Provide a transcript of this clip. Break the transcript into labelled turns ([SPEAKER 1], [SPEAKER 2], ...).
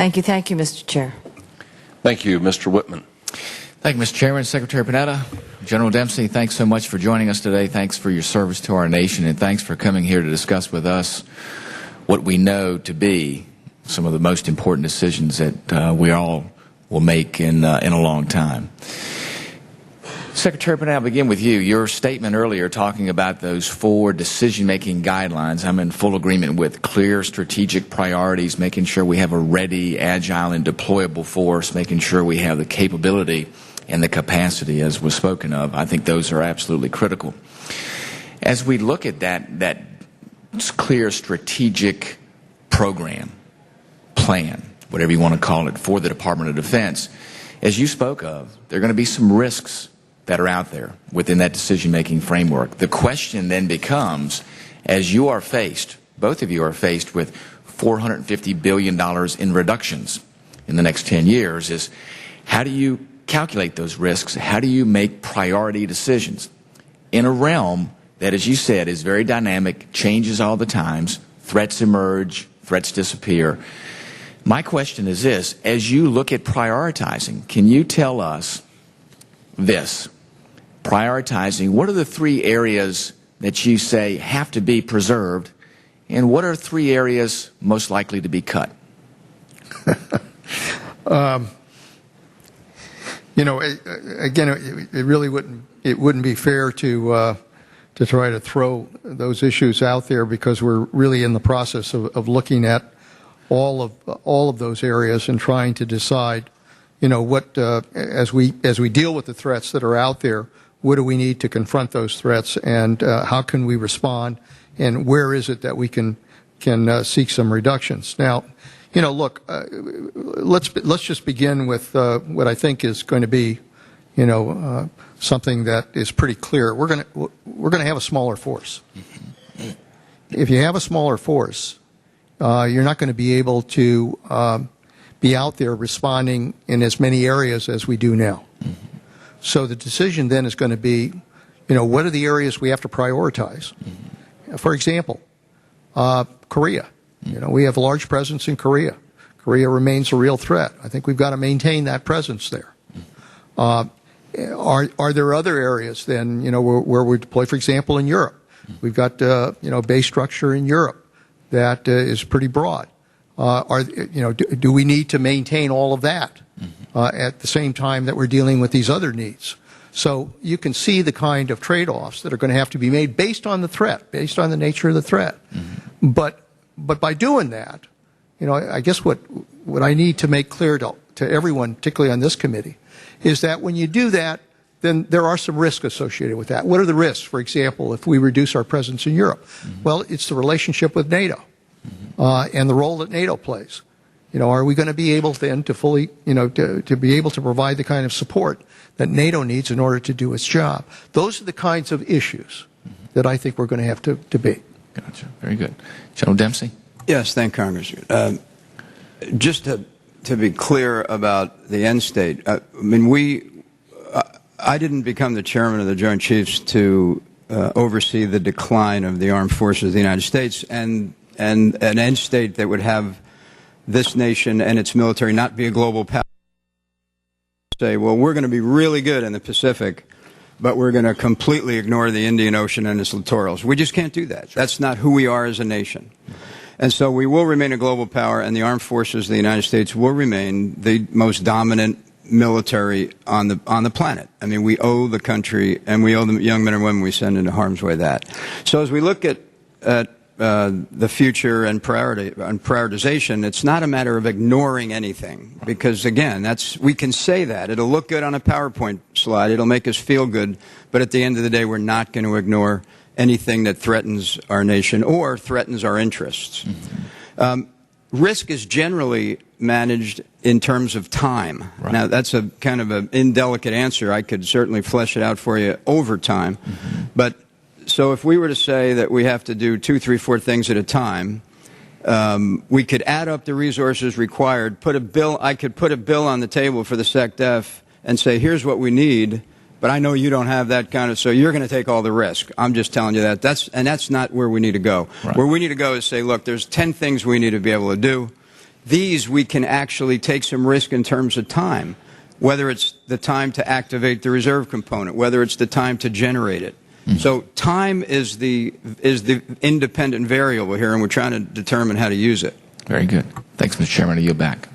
[SPEAKER 1] Thank you, Mr. Chair.
[SPEAKER 2] Thank you, Mr. Wittman.
[SPEAKER 3] Thank you, Mr. Chairman. Secretary Panetta, General Dempsey, thanks so much for joining us today. Thanks for your service to our nation, and thanks for coming here to discuss with us what we know to be some of the most important decisions that we all will make in a long time. Secretary Panetta, I'll begin with you. Your statement earlier talking about those 4 decision-making guidelines, I'm in full agreement with. Clear strategic priorities, making sure we have a ready, agile, and deployable force, making sure we have the capability and the capacity, as was spoken of. I think those are absolutely critical. As we look at that clear strategic program, plan, whatever you want to call it, for the Department of Defense, as you spoke of, there are going to be some risks that are out there within that decision-making framework. The question then becomes, as you are faced, both of you are faced with $450 billion in reductions in the next 10 years, is how do you calculate those risks? How do you make priority decisions in a realm that, as you said, is very dynamic, changes all the times, threats emerge, threats disappear? My question is this: as you look at prioritizing, can you tell us this? Prioritizing, what are the 3 areas that you say have to be preserved, and what are 3 areas most likely to be cut?
[SPEAKER 4] You know, again, it really wouldn't be fair to try to throw those issues out there, because we're really in the process of looking at all of those areas and trying to decide, you know, what as we deal with the threats that are out there, what do we need to confront those threats, and how can we respond, and where is it that we can seek some reductions? Now, you know, look, let's just begin with what I think is going to be, you know, something that is pretty clear. We're going to have a smaller force. If you have a smaller force, you're not going to be able to be out there responding in as many areas as we do now. So the decision then is going to be, you know, what are the areas we have to prioritize? For example, Korea. You know, we have a large presence in Korea. Korea remains a real threat. I think we've got to maintain that presence there. Are there other areas then, you know, where we deploy, for example, in Europe? We've got, you know, base structure in Europe that is pretty broad. Do we need to maintain all of that at the same time that we're dealing with these other needs? So you can see the kind of trade-offs that are going to have to be made based on the threat, based on the nature of the threat. But by doing that, you know, I guess what I need to make clear to everyone, particularly on this committee, is that when you do that, then there are some risks associated with that. What are the risks, for example, if we reduce our presence in Europe? Well, it's the relationship with NATO and the role that NATO plays. You know, are we going to be able then to fully, you know, to be able to provide the kind of support that NATO needs in order to do its job? Those are the kinds of issues that I think we're going to have to debate.
[SPEAKER 3] Gotcha. Very good. General Dempsey?
[SPEAKER 5] Yes, thank Congressman. Just to be clear about the end state, I mean, I didn't become the chairman of the Joint Chiefs to oversee the decline of the armed forces of the United States and an end state that would have this nation and its military not be a global power. Say, well, we're going to be really good in the Pacific, but we're going to completely ignore the Indian Ocean and its littorals. We just can't do that. That's not who we are as a nation. And so we will remain a global power, and the armed forces of the United States will remain the most dominant military on the planet. I mean, we owe the country, and we owe the young men and women we send into harm's way that. So as we look at the future and prioritization, it's not a matter of ignoring anything, because again, we can say that it'll look good on a PowerPoint slide, it'll make us feel good, but at the end of the day, we're not going to ignore anything that threatens our nation or threatens our interests. Risk is generally managed in terms of time. Right. Now, that's a kind of an indelicate answer. I could certainly flesh it out for you over time, but so if we were to say that we have to do 2, 3, 4 things at a time, we could add up the resources required, I could put a bill on the table for the SecDef and say, here's what we need, but I know you don't have that kind of, so you're going to take all the risk. I'm just telling you that. That's not where we need to go. Right. Where we need to go is say, look, there's 10 things we need to be able to do. these we can actually take some risk in terms of time, whether it's the time to activate the reserve component, whether it's the time to generate it. So time is the independent variable here, and we're trying to determine how to use it.
[SPEAKER 3] Very good. Thanks, Mr. Chairman. I yield back.